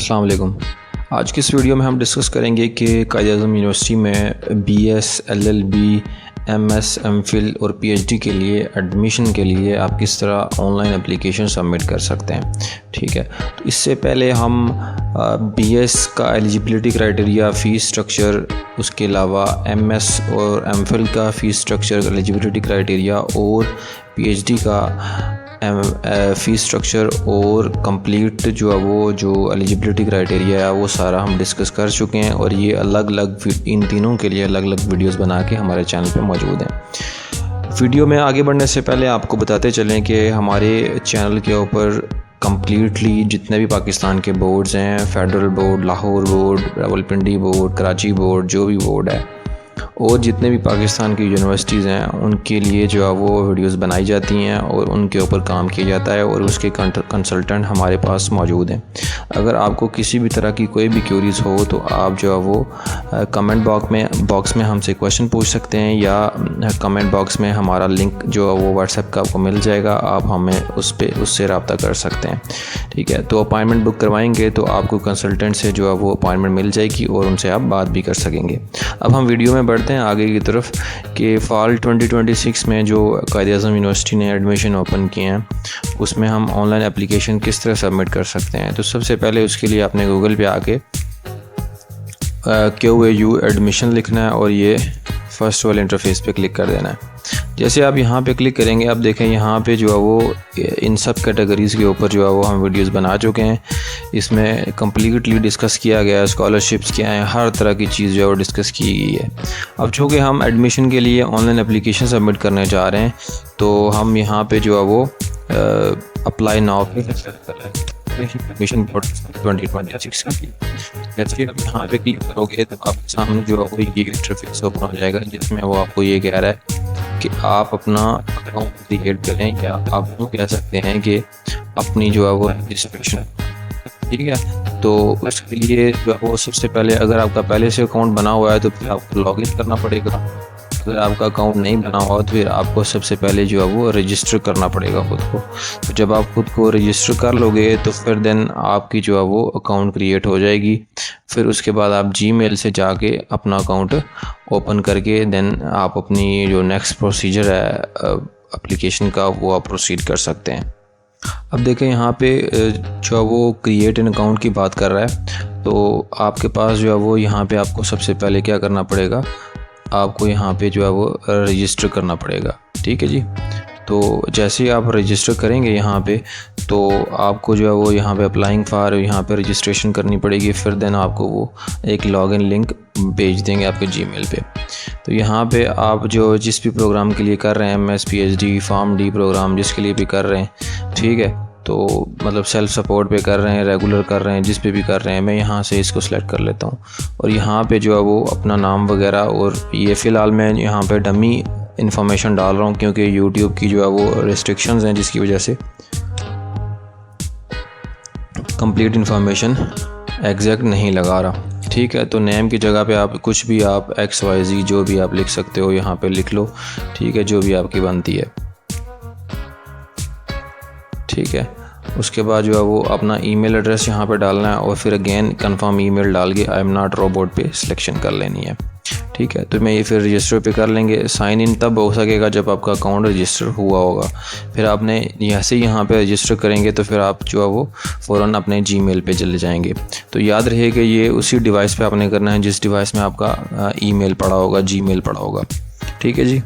अस्सलाम वालेकुम। आज की इस वीडियो में हम डिस्कस करेंगे कि कायद-ए-आज़म यूनिवर्सिटी में बीएस, एलएलबी, एमएस, एमफिल और पीएचडी के लिए एडमिशन के लिए आप किस तरह ऑनलाइन एप्लीकेशन सबमिट कर सकते हैं। ठीक है, तो इससे पहले हम बीएस का एलिजिबिलिटी क्राइटेरिया, फ़ीस स्ट्रक्चर, उसके अलावा एमएस और एमफिल का फ़ीस स्ट्रक्चर, एलिजिबिलिटी क्राइटेरिया और पीएचडी का फ़ीस स्ट्रक्चर और कंप्लीट जो है वो जो एलिजिबिलिटी क्राइटेरिया है वो सारा हम डिस्कस कर चुके हैं और ये अलग अलग इन तीनों के लिए अलग अलग वीडियोस बना के हमारे चैनल पे मौजूद हैं। वीडियो में आगे बढ़ने से पहले आपको बताते चलें कि हमारे चैनल के ऊपर कम्प्लीटली जितने भी पाकिस्तान के बोर्ड्स हैं, federal board, Lahore board, Rawalpindi board, Karachi board, जो भी बोर्ड है और जितने भी पाकिस्तान की यूनिवर्सिटीज़ हैं उनके लिए जो है वो वीडियोस बनाई जाती हैं और उनके ऊपर काम किया जाता है और उसके कंसल्टेंट हमारे पास मौजूद हैं। अगर आपको किसी भी तरह की कोई भी क्यूरीज़ हो तो आप जो है वो कमेंट बॉक्स में हमसे क्वेश्चन पूछ सकते हैं या कमेंट बॉक्स में हमारा लिंक जो है वो व्हाट्सएप का आपको मिल जाएगा, आप हमें उससे रब्ता कर सकते हैं। ठीक है, तो अपॉइंटमेंट बुक करवाएंगे तो आपको कंसल्टेंट से जो है वो अपॉइंटमेंट मिल जाएगी और उनसे आप बात भी कर सकेंगे। अब हम वीडियो में बढ़ते हैं आगे की तरफ कि फ़ॉल 2026 में जो कायद-ए-आज़म यूनिवर्सिटी ने एडमिशन ओपन किए हैं उसमें हम ऑनलाइन एप्लीकेशन किस तरह सबमिट कर सकते हैं। तो सबसे पहले उसके लिए आपने गूगल पे आके QAU एडमिशन लिखना है और ये फर्स्ट वाले इंटरफेस पे क्लिक कर देना है। जैसे आप यहाँ पे क्लिक करेंगे आप देखें यहाँ पे जो है वो इन सब कैटेगरीज़ के ऊपर जो है वो हम वीडियोस बना चुके हैं। इसमें कम्प्लीटली डिस्कस किया गया है, स्कॉलरशिप्स क्या हैं, हर तरह की चीज़ जो है वो डिस्कस की गई है। अब चूँकि हम एडमिशन के लिए ऑनलाइन एप्लीकेशन सबमिट करने जा रहे हैं तो हम यहाँ पे जो है वो अप्लाई नाउ पे एडमिशन बोर्ड 2026 जैसे आप यहाँ पे क्लिक करोगे तो आपके सामने जो है वो ये इंटरफेस ओपन हो जाएगा जिसमें वो आपको ये कह रहा है कि आप अपना अकाउंट क्रिएट करें या आप कह सकते हैं कि अपनी जो है वो रजिस्ट्रेशन। ठीक है, तो उसके लिए जो है वो सबसे पहले अगर आपका पहले से अकाउंट बना हुआ है तो फिर आपको लॉगिन करना पड़ेगा। अगर आपका अकाउंट नहीं बना हुआ तो फिर आपको सबसे पहले जो है वो रजिस्टर करना पड़ेगा खुद को। तो जब आप खुद को रजिस्टर कर लोगे तो फिर देन आपकी जो है वो अकाउंट क्रिएट हो जाएगी। फिर उसके बाद आप जीमेल से जाके अपना अकाउंट ओपन करके देन आप अपनी जो नेक्स्ट प्रोसीजर है एप्लीकेशन का वो आप प्रोसीड कर सकते हैं। अब देखें यहाँ पे जो है वो क्रिएट एन अकाउंट की बात कर रहा है तो आपके पास जो है वो यहाँ पे आपको सबसे पहले क्या करना पड़ेगा, आपको यहाँ पे जो है वो रजिस्टर करना पड़ेगा। ठीक है जी, तो जैसे ही आप रजिस्टर करेंगे यहाँ पे तो आपको जो है वो यहाँ पे अप्लाइंग फॉर यहाँ पे रजिस्ट्रेशन करनी पड़ेगी। फिर देन आपको वो एक लॉगिन लिंक भेज देंगे आपके जीमेल पे। तो यहाँ पे आप जो जिस भी प्रोग्राम के लिए कर रहे हैं, MS, PhD, Pharm D program जिसके लिए भी कर रहे हैं, ठीक है, तो मतलब सेल्फ सपोर्ट पे कर रहे हैं, रेगुलर कर रहे हैं, जिस पे भी कर रहे हैं, मैं यहाँ से इसको सिलेक्ट कर लेता हूँ और यहाँ पे जो है वो अपना नाम वगैरह और ये फ़िलहाल मैं यहाँ पे डमी इंफॉर्मेशन डाल रहा हूँ क्योंकि यूट्यूब की जो है वो रिस्ट्रिक्शंस हैं जिसकी वजह से कंप्लीट इंफॉर्मेशन एग्जैक्ट नहीं लगा रहा। ठीक है, तो नेम की जगह पे आप कुछ भी आप XYZ जो भी आप लिख सकते हो यहाँ पे लिख लो। ठीक है, जो भी आपकी बनती है। ठीक है, उसके बाद जो है वो अपना ईमेल एड्रेस यहाँ पे डालना है और फिर अगेन कंफर्म ईमेल डाल के आई एम नॉट रोबोट पे सिलेक्शन कर लेनी है। ठीक है, तो मैं ये फिर रजिस्टर पे कर लेंगे। साइन इन तब हो सकेगा जब आपका अकाउंट रजिस्टर हुआ होगा। फिर आपने जैसे यहाँ पे रजिस्टर करेंगे तो फिर आप जो है वो फ़ौरन अपने जीमेल पे चले जाएंगे। तो याद रहे कि ये उसी डिवाइस पे आपने करना है जिस डिवाइस में आपका ईमेल पड़ा होगा, जीमेल पड़ा होगा। ठीक है जी,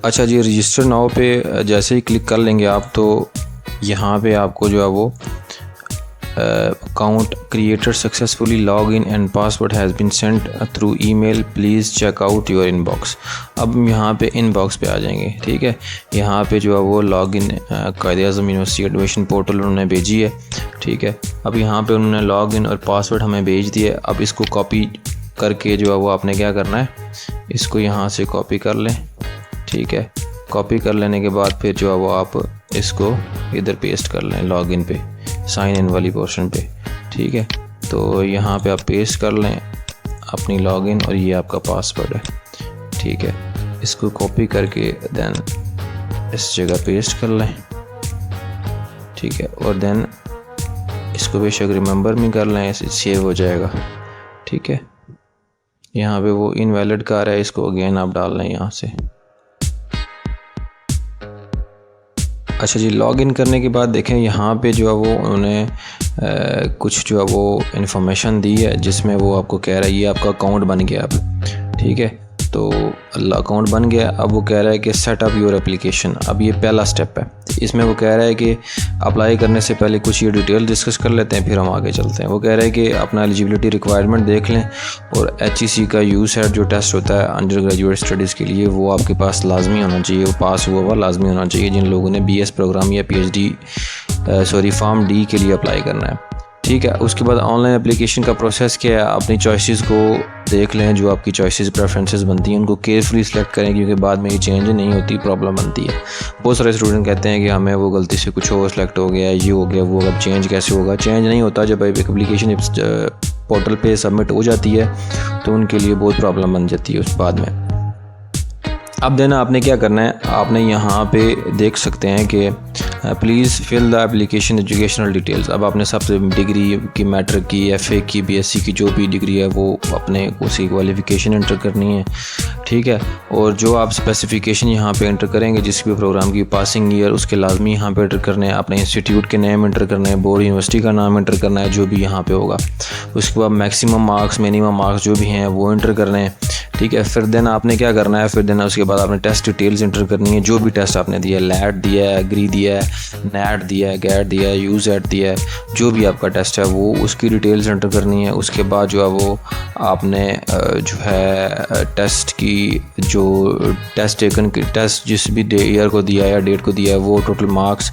अच्छा जी, रजिस्टर नाउ पे जैसे ही क्लिक कर लेंगे आप तो यहाँ पे आपको जो है वो account creator successfully log in and password has been sent through email, please check out your inbox. अब हम यहाँ पे इनबॉक्स पे आ जाएंगे। ठीक है, यहाँ पे जो है वो log in Quaid-e-Azam university admission portal उन्होंने भेजी है। ठीक है, अब यहाँ पे उन्होंने लॉग इन और पासवर्ड हमें भेज दिए। अब इसको कॉपी करके जो है वो आपने क्या करना है, इसको यहाँ से कॉपी कर लें। ठीक है, कॉपी कर लेने के बाद फिर जो है वो आप इसको इधर पेस्ट कर लें लॉगिन पे, साइन इन वाली पोर्शन पे। ठीक है, तो यहाँ पे आप पेस्ट कर लें अपनी लॉगिन और ये आपका पासवर्ड है। ठीक है, इसको कॉपी करके देन इस जगह पेस्ट कर लें। ठीक है, और देन इसको बेशक रिमेंबर में कर लें, सेव हो जाएगा। ठीक है, यहाँ पे वो इनवैलिड का आ रहा है, इसको अगेन आप डाल लें यहाँ से। अच्छा जी, लॉग इन करने के बाद देखें यहाँ पे जो है वो उन्होंने कुछ जो है वो इन्फॉर्मेशन दी है, जिसमें वो आपको कह रहा है ये आपका अकाउंट बन गया अब। ठीक है, तो अकाउंट बन गया। अब वो कह रहा है कि सेट अप योर एप्लीकेशन। अब ये पहला स्टेप है। इसमें वो कह रहा है कि अप्लाई करने से पहले कुछ ये डिटेल डिस्कस कर लेते हैं, फिर हम आगे चलते हैं। वो कह रहा है कि अपना एलिजिबिलिटी रिक्वायरमेंट देख लें और HEC का USET जो टेस्ट होता है अंडर ग्रेजुएट स्टडीज़ के लिए, वो आपके पास लाजमी होना चाहिए, वो पास हुआ लाजमी होना चाहिए जिन लोगों ने BS प्रोग्राम या PhD फॉर्म D के लिए अप्लाई करना है। ठीक है, उसके बाद ऑनलाइन एप्लीकेशन का प्रोसेस क्या है, अपनी चॉइसेस को देख लें, जो आपकी चॉइसेस प्रेफरेंसेस बनती हैं उनको केयरफुली सेलेक्ट करें, क्योंकि बाद में ये चेंज नहीं होती, प्रॉब्लम बनती है। बहुत सारे स्टूडेंट कहते हैं कि हमें वो गलती से कुछ और सेलेक्ट हो गया, ये हो गया, वो, अब चेंज कैसे होगा। चेंज नहीं होता, जब एप्लीकेशन पोर्टल पे सबमिट हो जाती है तो उनके लिए बहुत प्रॉब्लम बन जाती है उस बाद में। अब देना आपने क्या करना है, आपने यहाँ पे देख सकते हैं कि please fill the application educational details. अब आपने सबसे डिग्री की, मैट्रिक की, FA की, BSc की जो भी डिग्री है वो अपने उसी क्वालिफ़िकेशन एंटर करनी है। ठीक है, और जो आप स्पेसिफिकेशन यहाँ पे एंटर करेंगे, जिस भी प्रोग्राम की पासिंग ईयर, उसके लाजमी यहाँ पे एंटर करने हैं। अपने इंस्टीट्यूट के नेम एंटर करने हैं, बोर्ड यूनिवर्सिटी का नाम एंटर करना है, जो भी यहाँ पे होगा। उसके बाद मैक्सिमम मार्क्स, मिनिमम मार्क्स जो भी हैं वो एंटर करने हैं। ठीक है, फिर देन आपने क्या करना है, फिर देन उसके बाद आपने टेस्ट डिटेल्स एंटर करनी है, जो भी टेस्ट आपने दिया है, लैट दिया है, एग्री दिया है, नेट दिया है, गैट दिया है, USET दिया है, जो भी आपका टेस्ट है वो उसकी डिटेल्स एंटर करनी है। उसके बाद जो है वो आपने जो है टेस्ट की, जो टेस्ट टेकन की, टेस्ट जिस भी ईयर को दिया है या डेट को दिया है, वो टोटल मार्क्स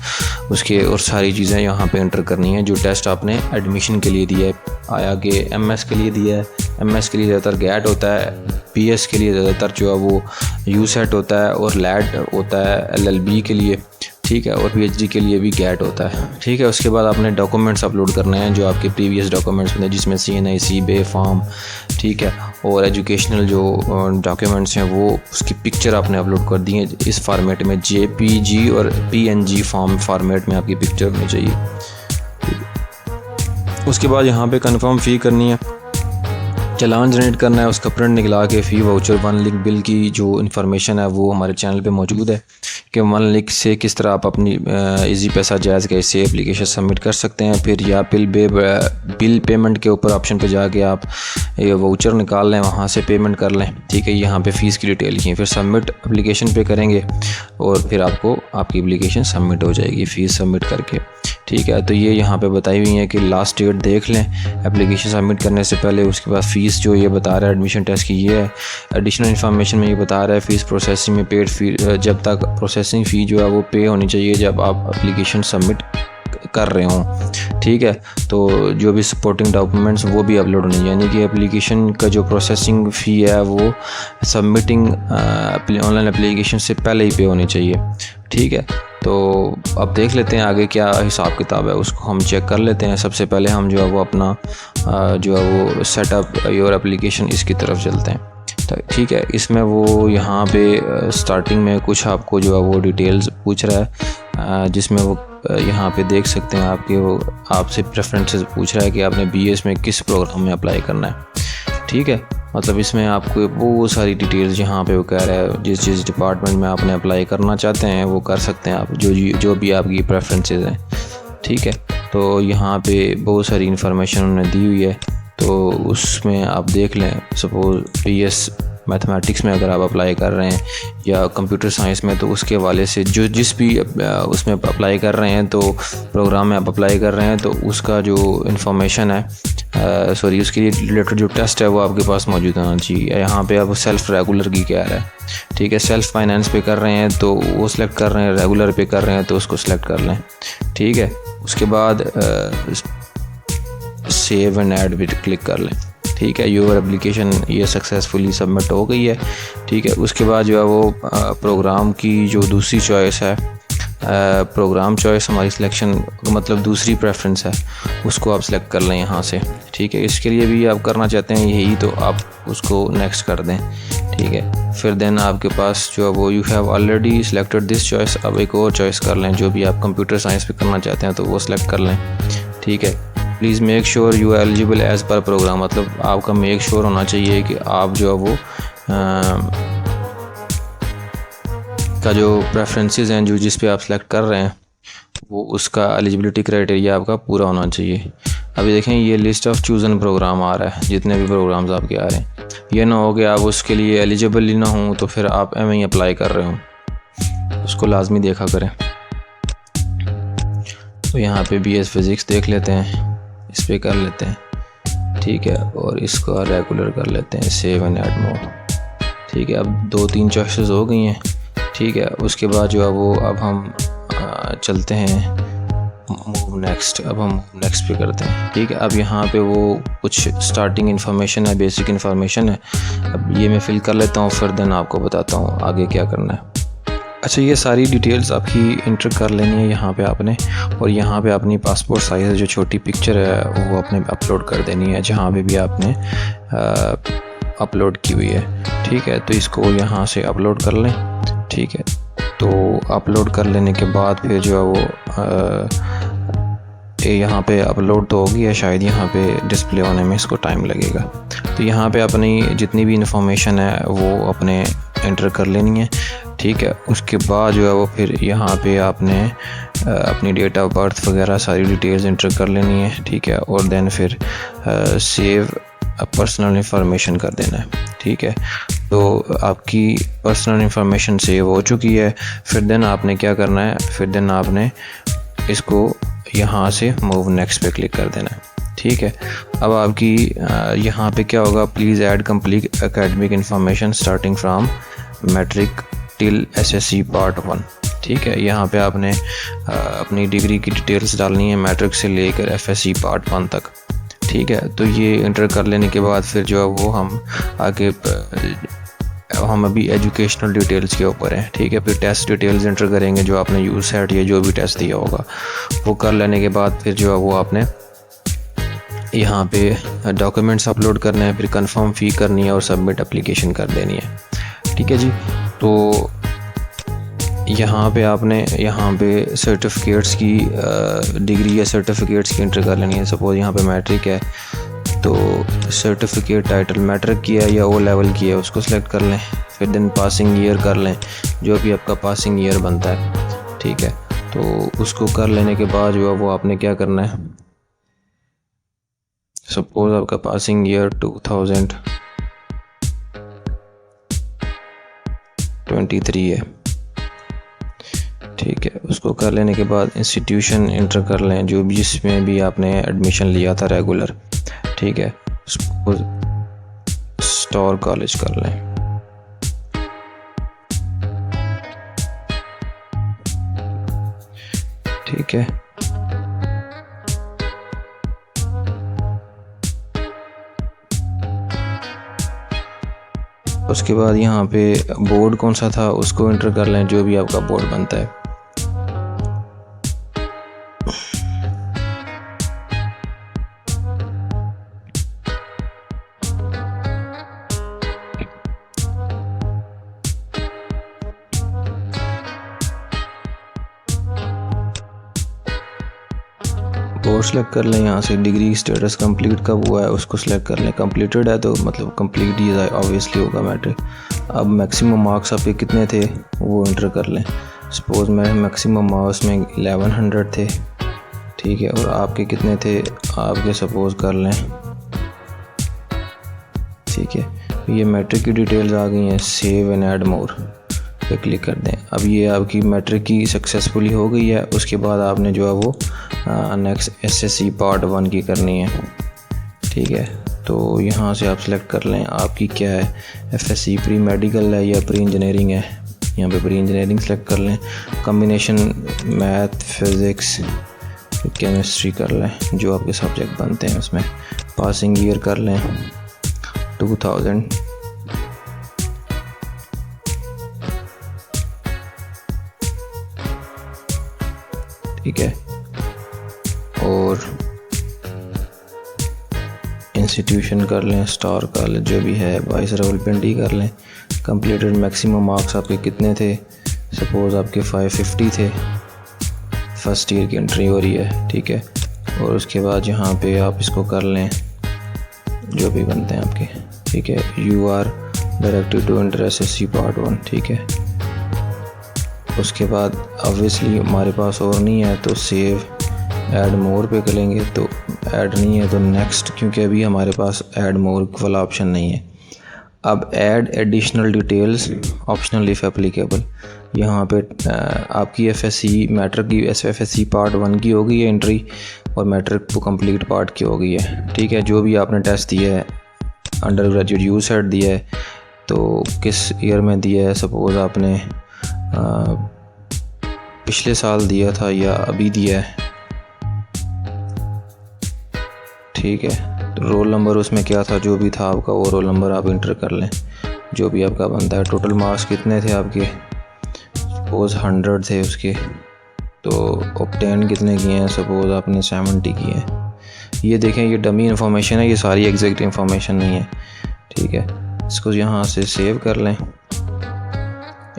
उसके और सारी चीज़ें यहाँ पे एंटर करनी है। जो टेस्ट आपने एडमिशन के लिए दिया है, आया कि MS के लिए दिया है, MS के लिए ज़्यादातर गैट होता है, PS के लिए ज़्यादातर जो है वो USET होता है, और लैट होता है LLB के लिए। ठीक है, और PhD के लिए भी गैट होता है। ठीक है, उसके बाद आपने डॉक्यूमेंट्स अपलोड करने हैं, जो आपके प्रीवियस डॉक्यूमेंट्स होते हैं, जिसमें CNIC, बे फॉर्म, ठीक है, और एजुकेशनल जो डॉक्यूमेंट्स हैं वो उसकी पिक्चर आपने अपलोड कर दी है इस फॉर्मेट में, JPG और PNG फॉर्मेट में आपकी पिक्चर होनी चाहिए। उसके बाद यहाँ पे कंफर्म फ़ी करनी है, चालान जनरेट करना है, उसका प्रिंट निकला के फ़ी वाउचर 1 लिंक बिल की जो इन्फॉर्मेशन है वो हमारे चैनल पे मौजूद है कि 1 लिंक से किस तरह आप अपनी इजी पैसा जायज़ कैसे एप्लीकेशन सबमिट कर सकते हैं। फिर या बिल पेमेंट के ऊपर ऑप्शन पे जाके आप ये वाउचर निकाल लें, वहाँ से पेमेंट कर लें। ठीक है, यहाँ पे फ़ीस की डिटेल लिखी है, फिर सबमिट एप्लीकेशन पे करेंगे और फिर आपको आपकी एप्लीकेशन सबमिट हो जाएगी फ़ीस सबमिट करके। ठीक है, तो ये यहाँ पे बताई हुई है कि लास्ट डेट देख लें एप्लीकेशन सबमिट करने से पहले। उसके बाद फ़ीस जो ये बता रहा है एडमिशन टेस्ट की ये है। एडिशनल इन्फॉर्मेशन में ये बता रहा है फ़ीस प्रोसेसिंग में पेड फ़ी, जब तक प्रोसेसिंग फ़ी जो है वो पे होनी चाहिए जब आप एप्लीकेशन सबमिट कर रहे हों। ठीक है, तो जो भी सपोर्टिंग डॉक्यूमेंट्स वो भी अपलोड होने, यानी कि एप्लीकेशन का जो प्रोसेसिंग फ़ी है वो सबमिटिंग ऑनलाइन एप्लीकेशन से पहले ही पे होनी चाहिए। ठीक है, तो अब देख लेते हैं आगे क्या हिसाब किताब है, उसको हम चेक कर लेते हैं। सबसे पहले हम जो है वो अपना जो है वो सेटअप योर एप्लीकेशन इसकी तरफ चलते हैं। ठीक है, इसमें वो यहाँ पे स्टार्टिंग में कुछ आपको जो है वो डिटेल्स पूछ रहा है, जिसमें वो यहाँ पे देख सकते हैं आपके वो आपसे प्रेफरेंसेस पूछ रहा है कि आपने BS में किस प्रोग्राम में अप्लाई करना है। ठीक है, मतलब इसमें आपको वो सारी डिटेल्स यहाँ पे वो कह रहा है जिस डिपार्टमेंट में आपने अप्लाई करना चाहते हैं वो कर सकते हैं आप, जो भी आपकी प्रेफरेंसेस हैं। ठीक है, तो यहाँ पे बहुत सारी इन्फॉर्मेशन उन्होंने दी हुई है, तो उसमें आप देख लें। सपोज़ BS मैथमेटिक्स में अगर आप अप्लाई कर रहे हैं या कंप्यूटर साइंस में, तो उसके हवाले से जो जिस भी उसमें अप्लाई कर रहे हैं, तो प्रोग्राम में आप अप्लाई कर रहे हैं, तो उसका जो इन्फॉर्मेशन है उसके लिए रिलेटेड जो टेस्ट है वो आपके पास मौजूद होना चाहिए। यहाँ पे आप सेल्फ रेगुलर की कह रहा है। ठीक है, सेल्फ फाइनेंस पे कर रहे हैं तो वो सिलेक्ट कर रहे हैं, रेगुलर पे कर रहे हैं तो उसको सिलेक्ट कर लें। ठीक है, उसके बाद सेव एंड ऐड पे क्लिक कर लें। ठीक है, योर एप्लीकेशन ये सक्सेसफुली सबमिट हो गई है। ठीक है, उसके बाद जो है वो प्रोग्राम की जो दूसरी चॉइस है, प्रोग्राम चॉइस हमारी सिलेक्शन मतलब दूसरी प्रेफरेंस है, उसको आप सिलेक्ट कर लें यहाँ से। ठीक है, इसके लिए भी आप करना चाहते हैं यही, तो आप उसको नेक्स्ट कर दें। ठीक है, फिर देन आपके पास जो है वो you have already selected this choice, अब एक और चॉइस कर लें, जो भी आप कंप्यूटर साइंस पे करना चाहते हैं तो वो सिलेक्ट कर लें। ठीक है, please make sure you eligible as per program, मतलब आपका मेक श्योर होना चाहिए कि आप जो है वो का जो प्रेफरेंसेस हैं जो जिस पे आप सेलेक्ट कर रहे हैं वो उसका एलिजिबिलिटी क्राइटेरिया आपका पूरा होना चाहिए। अभी देखें ये लिस्ट ऑफ चूज़न प्रोग्राम आ रहा है, जितने भी प्रोग्राम्स आपके आ रहे हैं। ये ना हो कि आप उसके लिए एलिजिबल ही ना हों तो फिर आप एम अप्लाई कर रहे हो, उसको लाजमी देखा करें। तो यहाँ पे BS फिज़िक्स देख लेते हैं, इस पर कर लेते हैं, ठीक है, और इसका रेगुलर कर लेते हैं, सेव एंड ऐड मोर, ठीक है। अब 2-3 चॉइसेस हो गई हैं, ठीक है। उसके बाद जो है वो अब हम चलते हैं मूव नेक्स्ट, अब हम नेक्स्ट पे करते हैं, ठीक है। अब यहाँ पे वो कुछ स्टार्टिंग इन्फॉर्मेशन है, बेसिक इन्फॉर्मेशन है, अब ये मैं फिल कर लेता हूँ, फिर देन आपको बताता हूँ आगे क्या करना है। अच्छा, ये सारी डिटेल्स आपकी इंटर कर लेनी है यहाँ पे आपने, और यहाँ पे अपनी पासपोर्ट साइज़ जो छोटी पिक्चर है वो आपने अपलोड कर देनी है जहाँ पे भी आपने अपलोड की हुई है, ठीक है। तो इसको यहाँ से अपलोड कर लें, ठीक है। तो अपलोड कर लेने के बाद फिर जो है वो यहाँ पे अपलोड तो होगी है, शायद यहाँ पे डिस्प्ले होने में इसको टाइम लगेगा। तो यहाँ पे अपनी जितनी भी इंफॉर्मेशन है वो अपने एंटर कर लेनी है, ठीक है। उसके बाद जो है वो फिर यहाँ पे आपने अपनी डेट ऑफ बर्थ वगैरह सारी डिटेल्स एंटर कर लेनी है, ठीक है। और देन फिर सेव पर्सनल इंफॉर्मेशन कर देना है, ठीक है। तो आपकी पर्सनल इंफॉर्मेशन सेव हो चुकी है। फिर देन आपने क्या करना है, फिर देन आपने इसको यहाँ से मूव नेक्स्ट पे क्लिक कर देना है, ठीक है। अब आपकी यहाँ पे क्या होगा, please add complete academic information starting from matric till SSC part 1, ठीक है। यहाँ पे आपने अपनी डिग्री की डिटेल्स डालनी है मैट्रिक से लेकर FSC पार्ट 1 तक, ठीक है। तो ये इंटर कर लेने के बाद फिर जो है वो हम आगे हम अभी एजुकेशनल डिटेल्स के ऊपर हैं, ठीक है। फिर टेस्ट डिटेल्स इंटर करेंगे जो आपने यूसेट या जो भी टेस्ट दिया होगा वो कर लेने के बाद फिर जो है वो आपने यहाँ पे डॉक्यूमेंट्स अपलोड करने हैं, फिर कंफर्म फ़ी करनी है और सबमिट एप्लीकेशन कर देनी है, ठीक है जी। तो यहाँ पे आपने यहाँ पे सर्टिफिकेट्स की डिग्री या सर्टिफिकेट्स की इंटर कर लेनी है। सपोज़ यहाँ पे मैट्रिक है तो सर्टिफिकेट टाइटल मैट्रिक की है या O लेवल की है उसको सिलेक्ट कर लें। फिर दिन पासिंग ईयर कर लें, जो भी आपका पासिंग ईयर बनता है, ठीक है। तो उसको कर लेने के बाद जो है वो आपने क्या करना है, सपोज़ आपका पासिंग ईयर 2023 है, ठीक है। उसको कर लेने के बाद इंस्टीट्यूशन इंटर कर लें जो भी जिसमें भी आपने एडमिशन लिया था रेगुलर, ठीक है। स्टोर कॉलेज कर लें, ठीक है। उसके बाद यहाँ पे बोर्ड कौन सा था उसको इंटर कर लें, जो भी आपका बोर्ड बनता है। बोर्ड सेलेक्ट कर लें, यहाँ से डिग्री स्टेटस कंप्लीट कब हुआ है उसको सिलेक्ट कर लें। कंप्लीटेड है तो मतलब कंप्लीट ही ऑब्वियसली होगा मैट्रिक। अब मैक्सिमम मार्क्स आपके कितने थे वो इंटर कर लें। सपोज़ मेरे मैक्सिमम मार्क्स में 1100 थे, ठीक है। और आपके कितने थे, आपके सपोज़ कर लें, ठीक है। ये मैट्रिक की डिटेल्स आ गई हैं, सेव एंड ऐड मोर पे क्लिक कर दें। अब ये आपकी मैट्रिक की सक्सेसफुली हो गई है। उसके बाद आपने जो है वो नेक्स्ट SSC पार्ट 1 की करनी है, ठीक है। तो यहाँ से आप सेलेक्ट कर लें आपकी क्या है, FSC प्री मेडिकल है या प्री इंजीनियरिंग है। यहाँ पे प्री इंजीनियरिंग सेलेक्ट कर लें। कॉम्बिनेशन मैथ फिज़िक्स केमिस्ट्री कर लें, जो आपके सब्जेक्ट बनते हैं उसमें। पासिंग ईयर कर लें 2000, ठीक है। और इंस्टीट्यूशन कर लें, स्टार कॉलेज जो भी है, वाइस रावलपिंडी कर लें। कंप्लीटेड मैक्सिमम मार्क्स आपके कितने थे, सपोज़ आपके 550 थे, फर्स्ट ईयर की एंट्री हो रही है, ठीक है। और उसके बाद यहाँ पे आप इसको कर लें जो भी बनते हैं आपके, ठीक है। You are directed to enter SSC part 1, ठीक है। उसके बाद ऑब्वियसली हमारे पास और नहीं है तो सेव ऐड मोर पे करेंगे, तो ऐड नहीं है तो नेक्स्ट, क्योंकि अभी हमारे पास ऐड मोर वाला ऑप्शन नहीं है। अब add additional details optional if applicable, यहाँ पे आपकी FSC मैट्रिक की FSC पार्ट 1 की हो गई है एंट्री, और मैट्रिक को कंप्लीट पार्ट की हो गई है, ठीक है। जो भी आपने टेस्ट दिया है, अंडर ग्रेजुएट यूसेट दिया है, तो किस ईयर में दिया है, सपोज़ आपने पिछले साल दिया था या अभी दिया है, ठीक है। तो रोल नंबर उसमें क्या था, जो भी था आपका वो रोल नंबर आप इंटर कर लें, जो भी आपका बनता है। टोटल मार्क्स कितने थे आपके, सपोज़ 100 थे उसके, तो ऑब्टेन कितने किए हैं, सपोज़ आपने 70 किए हैं। ये देखें, ये डमी इंफॉर्मेशन है, ये सारी एग्जैक्ट इंफॉर्मेशन नहीं है, ठीक है। इसको यहाँ से सेव कर लें,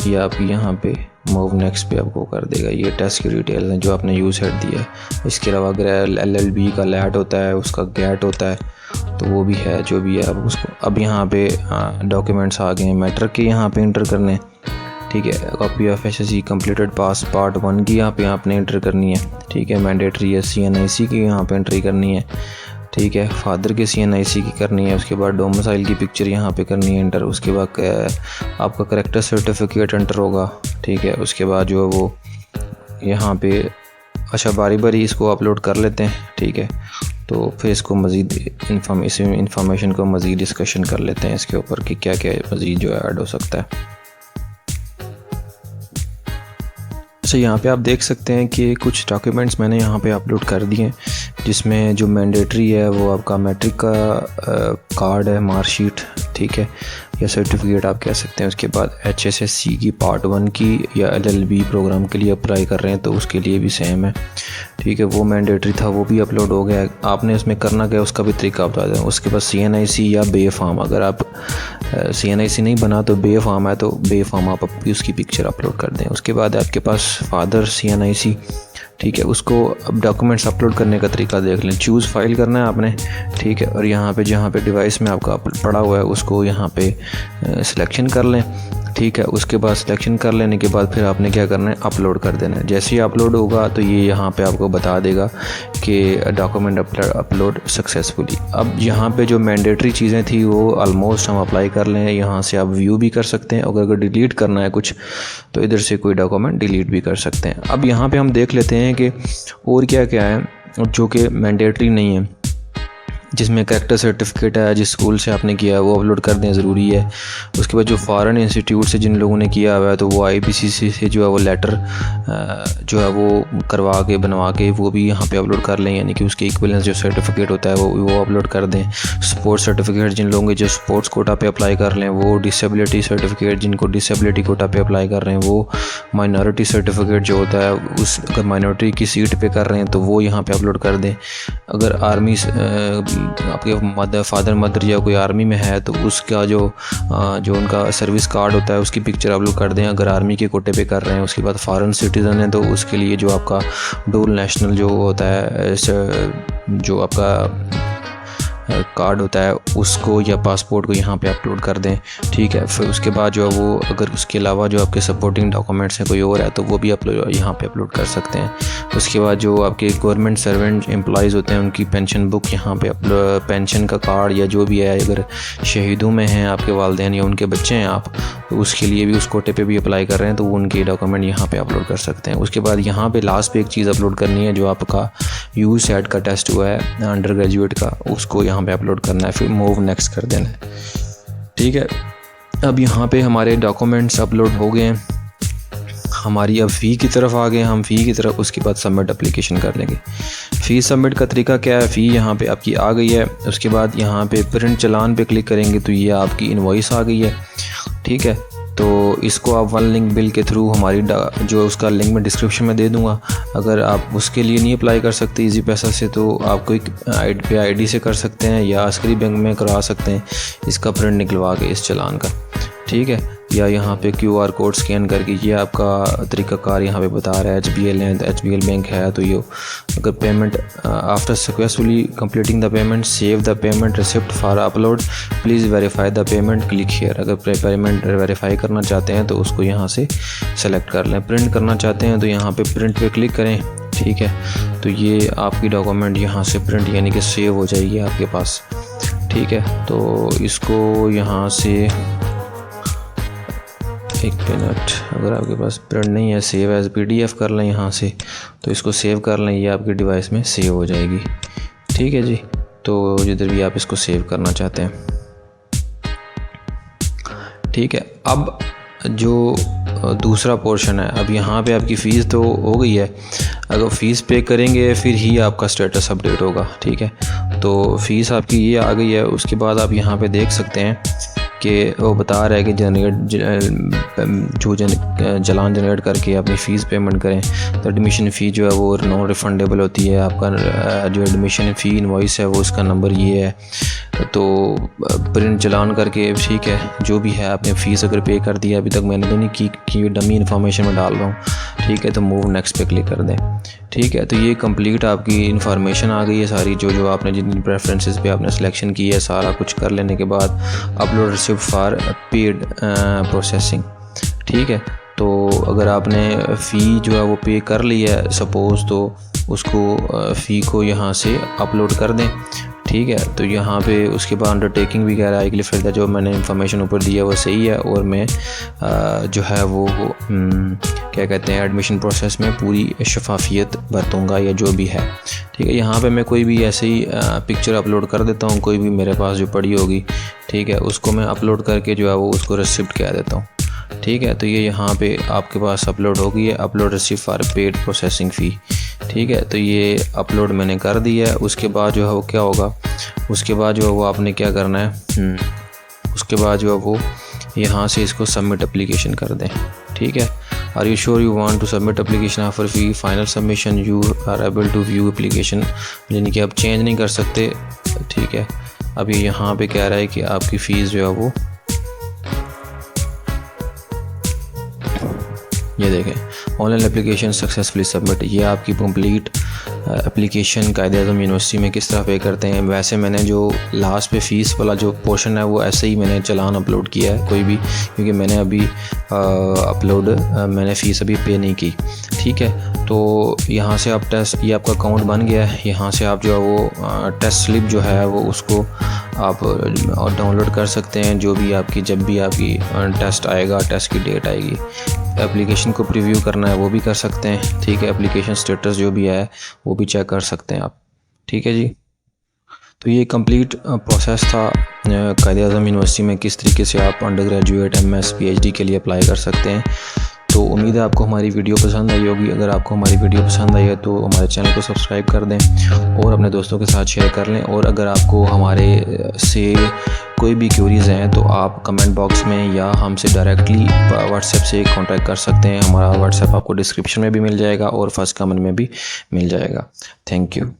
या आप यहाँ पे मूव नेक्स्ट पे आपको कर देगा। ये टेस्ट की डिटेल हैं जो आपने यूसेट दिया है। इसके अलावा अगर LLB का लैट होता है, उसका गैट होता है, तो वो भी है, जो भी है आप उसको। अब यहाँ पे डॉक्यूमेंट्स आ गए हैं, मैट्रिक के यहाँ पे इंटर करने, ठीक है। Copy of SSC completed pass part 1 की यहाँ पे आपने इंटर करनी है, ठीक है। मैंडेटरी है CNIC की यहाँ पे एंट्री करनी है, ठीक है। फादर के CNIC की करनी है। उसके बाद डोमिसाइल की पिक्चर यहाँ पे करनी है एंटर। उसके बाद आपका करेक्टर सर्टिफिकेट एंटर होगा, ठीक है। उसके बाद जो है वो यहाँ पे, अच्छा बारी बारी इसको अपलोड कर लेते हैं, ठीक है। तो फिर इसको मज़ीद इंफॉर्मेशन को मज़ीद डिस्कशन कर लेते हैं इसके ऊपर कि क्या क्या मज़ीद जो है ऐड हो सकता है। अच्छा, यहाँ पे आप देख सकते हैं कि कुछ डॉक्यूमेंट्स मैंने यहाँ पे अपलोड कर दिए, जिसमें जो मैंडेटरी है वो आपका मैट्रिक का कार्ड है, मार्कशीट, ठीक है, या सर्टिफिकेट आप कह सकते हैं। उसके बाद HSSC की पार्ट 1 की या LLB प्रोग्राम के लिए अप्लाई कर रहे हैं तो उसके लिए भी सेम है, ठीक है। वो मैंडेटरी था, वो भी अपलोड हो गया। आपने उसमें करना क्या, उसका भी तरीका बता दें। उसके बाद CNIC या बे फॉर्म, अगर आप CNIC नहीं बना तो बे फॉर्म है, तो बे फॉर्म आप उसकी पिक्चर अपलोड कर दें। उसके बाद आपके पास फादर CNIC, ठीक है, उसको अब डॉक्यूमेंट्स अपलोड करने का तरीका देख लें। चूज़ फाइल करना है आपने, ठीक है, और यहाँ पे जहाँ पे डिवाइस में आपका पड़ा हुआ है उसको यहाँ पे सिलेक्शन कर लें, ठीक है। उसके बाद सिलेक्शन कर लेने के बाद फिर आपने क्या करना है, अपलोड कर देना है। जैसे ही अपलोड होगा तो ये यहाँ पे आपको बता देगा कि डॉक्यूमेंट अपलोड सक्सेसफुली। अब यहाँ पे जो मैंडेटरी चीज़ें थी वो ऑलमोस्ट हम अप्लाई कर लें। यहाँ से आप व्यू भी कर सकते हैं, अगर डिलीट करना है कुछ तो इधर से कोई डॉक्यूमेंट डिलीट भी कर सकते हैं। अब यहाँ पे हम देख लेते हैं कि और क्या क्या है जो कि मैंडेटरी नहीं है, जिसमें करेक्टर सर्टिफिकेट है, जिस स्कूल से आपने किया है वो अपलोड कर दें, ज़रूरी है। उसके बाद जो फॉरेन इंस्टीट्यूट से जिन लोगों ने किया हुआ है तो वो IPCC से जो है वो लेटर जो है वो करवा के बनवा के वो भी यहाँ पे अपलोड कर लें, यानी कि उसके इक्विवेलेंस जो सर्टिफिकेट होता है वो अपलोड कर दें। स्पोर्ट्स सर्टिफिकेट जिन लोगों के जो स्पोर्ट्स कोटा पे अप्लाई कर लें वो, डिसेबिलिटी सर्टिफिकेट जिनको डिसेबिलिटी कोटा पे अप्लाई कर रहे हैं वो, माइनॉरिटी सर्टिफिकेट जो होता है उस अगर माइनॉरिटी की सीट पे कर रहे हैं तो वो यहाँ पे अपलोड कर दें। अगर आर्मी आपके फादर मदर या कोई आर्मी में है तो उसका जो उनका सर्विस कार्ड होता है उसकी पिक्चर अपलोड कर दें, अगर आर्मी के कोटे पे कर रहे हैं। उसके बाद फॉरेन सिटीज़न है तो उसके लिए जो आपका डुअल नेशनल जो होता है, जो आपका कार्ड होता है उसको या पासपोर्ट को यहाँ पे अपलोड कर दें, ठीक है। फिर उसके बाद जो है वो अगर उसके अलावा जो आपके सपोर्टिंग डॉक्यूमेंट्स हैं कोई और है तो वो भी यहाँ पे अपलोड कर सकते हैं। उसके बाद जो आपके गवर्नमेंट सर्वेंट एम्प्लॉइज़ होते हैं उनकी पेंशन बुक यहाँ पे पेंशन का कार्ड या जो भी है, अगर शहीदों में हैं आपके वालिदैन या उनके बच्चे हैं आप तो उसके लिए भी उस कोटे पे भी अप्लाई कर रहे हैं तो वो उनके डॉक्यूमेंट यहाँ पे अपलोड कर सकते हैं। उसके बाद यहाँ पे लास्ट पे एक चीज़ अपलोड करनी है, जो आपका यूसेट का टेस्ट हुआ है अंडर ग्रेजुएट का, उसको यहाँ पे अपलोड करना है, फिर मूव नेक्स्ट कर देना है, ठीक है। अब यहाँ पे हमारे डॉक्यूमेंट्स अपलोड हो गए हैं, हमारी अब फ़ी की तरफ आ गए हम, फ़ी की तरफ। उसके बाद सबमिट एप्लीकेशन कर लेंगे। फ़ी सबमिट का तरीका क्या है, फ़ी यहाँ पे आपकी आ गई है। उसके बाद यहाँ पे प्रिंट चालान पे क्लिक करेंगे तो ये आपकी इनवॉइस आ गई है, ठीक है। तो इसको आप वन लिंक बिल के थ्रू हमारी जो उसका लिंक मैं डिस्क्रिप्शन में दे दूंगा, अगर आप उसके लिए नहीं अप्लाई कर सकते इजी पैसा से तो आप कोई ID से कर सकते हैं या अस्करी बैंक में करा सकते हैं इसका प्रिंट निकलवा के इस चालान का, ठीक है। या यहाँ पे QR कोड स्कैन करके, ये आपका तरीक़ाकार यहाँ पे बता रहा है। HBL है, HBL बैंक है, तो ये अगर payment after successfully completing the payment save the payment receipt for upload, please verify the payment, click here. अगर पेमेंट वेरीफाई करना चाहते हैं तो उसको यहाँ से सेलेक्ट कर लें। प्रिंट करना चाहते हैं तो यहाँ पे प्रिंट पे क्लिक करें, ठीक है। तो ये आपकी डॉक्यूमेंट यहाँ से प्रिंट यानी कि सेव हो जाएगी आपके पास, ठीक है। तो इसको यहाँ से एक मिनट, अगर आपके पास प्रिंट नहीं है, सेव एज PDF कर लें यहाँ से, तो इसको सेव कर लें, ये आपके डिवाइस में सेव हो जाएगी, ठीक है जी। तो जिधर भी आप इसको सेव करना चाहते हैं, ठीक है। अब जो दूसरा पोर्शन है, अब यहाँ पे आपकी फ़ीस तो हो गई है, अगर फ़ीस पे करेंगे फिर ही आपका स्टेटस अपडेट होगा, ठीक है। तो फ़ीस आपकी ये आ गई है। उसके बाद आप यहाँ पे देख सकते हैं कि वो बता रहा है कि चालान जनरेट करके अपनी फ़ीस पेमेंट करें। तो एडमिशन फ़ी जो है वो नॉन रिफंडेबल होती है। आपका जो एडमिशन फ़ी इनवॉइस है वो उसका नंबर ये है। तो प्रिंट चालान करके, ठीक है, जो भी है आपने फ़ीस अगर पे कर दिया, अभी तक मैंने तो नहीं की डमी इन्फॉर्मेशन में डाल रहा हूँ, ठीक है। तो मूव नेक्स्ट पे क्लिक कर दें, ठीक है। तो ये कंप्लीट आपकी इन्फॉर्मेशन आ गई है सारी, जो आपने जितनी प्रेफरेंसेस पे आपने सिलेक्शन की है, सारा कुछ कर लेने के बाद upload receipt for paid processing, ठीक है। तो अगर आपने फ़ी जो है वो पे कर ली है सपोज़, तो उसको फ़ी को यहाँ से अपलोड कर दें, ठीक है। तो यहाँ पे उसके बाद अंडरटेकिंग भी कह रहा है कि फिर जो मैंने इंफॉर्मेशन ऊपर दी है वो सही है, और मैं जो है वो क्या कहते हैं एडमिशन प्रोसेस में पूरी शफाफियत बरतूँगा या जो भी है, ठीक है। यहाँ पे मैं कोई भी ऐसे ही पिक्चर अपलोड कर देता हूँ, कोई भी मेरे पास जो पड़ी होगी, ठीक है, उसको मैं अपलोड करके जो है वो उसको रिसिप्ट कह देता हूँ, ठीक है। तो ये यहाँ पे आपके पास अपलोड हो गई है, upload receipt for paid processing fee, ठीक है। तो ये अपलोड मैंने कर दिया है। उसके बाद जो है वो क्या होगा, उसके बाद जो है वो आपने क्या करना है, उसके बाद जो है वो यहाँ से इसको सबमिट एप्लीकेशन कर दें, ठीक है। Are you sure you want to submit application offer fee final submission, you are able to view application, यानी कि आप चेंज नहीं कर सकते, ठीक है। अभी यहाँ पे कह रहा है कि आपकी फ़ीस जो है वो, ये देखें ऑनलाइन एप्लीकेशन सक्सेसफुली सबमिट, ये आपकी कंप्लीट एप्लीकेशन कायदे-ए-आज़म यूनिवर्सिटी में किस तरह पे करते हैं। वैसे मैंने जो लास्ट पे फ़ीस वाला जो पोर्शन है वो ऐसे ही मैंने चालान अपलोड किया है कोई भी, क्योंकि मैंने अभी मैंने फ़ीस अभी पे नहीं की, ठीक है। तो यहाँ से आप टेस्ट, ये आपका अकाउंट बन गया है, यहाँ से आप जो है वो टेस्ट स्लिप जो है वो उसको आप डाउनलोड कर सकते हैं, जो भी आपकी जब भी आपकी टेस्ट आएगा, टेस्ट की डेट आएगी। एप्लीकेशन को प्रीव्यू करना है वो भी कर सकते हैं, ठीक है। एप्लीकेशन स्टेटस जो भी है वो भी चेक कर सकते हैं आप, ठीक है जी। तो ये कंप्लीट प्रोसेस था कायदे-ए-आज़म यूनिवर्सिटी में किस तरीके से आप अंडर ग्रेजुएट MS PhD के लिए अप्लाई कर सकते हैं। तो उम्मीद है आपको हमारी वीडियो पसंद आई होगी। अगर आपको हमारी वीडियो पसंद आई है तो हमारे चैनल को सब्सक्राइब कर दें और अपने दोस्तों के साथ शेयर कर लें। और अगर आपको हमारे से कोई भी क्यूरीज़ हैं तो आप कमेंट बॉक्स में या हमसे डायरेक्टली व्हाट्सएप से कांटेक्ट कर सकते हैं। हमारा व्हाट्सएप आपको डिस्क्रिप्शन में भी मिल जाएगा और फर्स्ट कमेंट में भी मिल जाएगा। Thank you.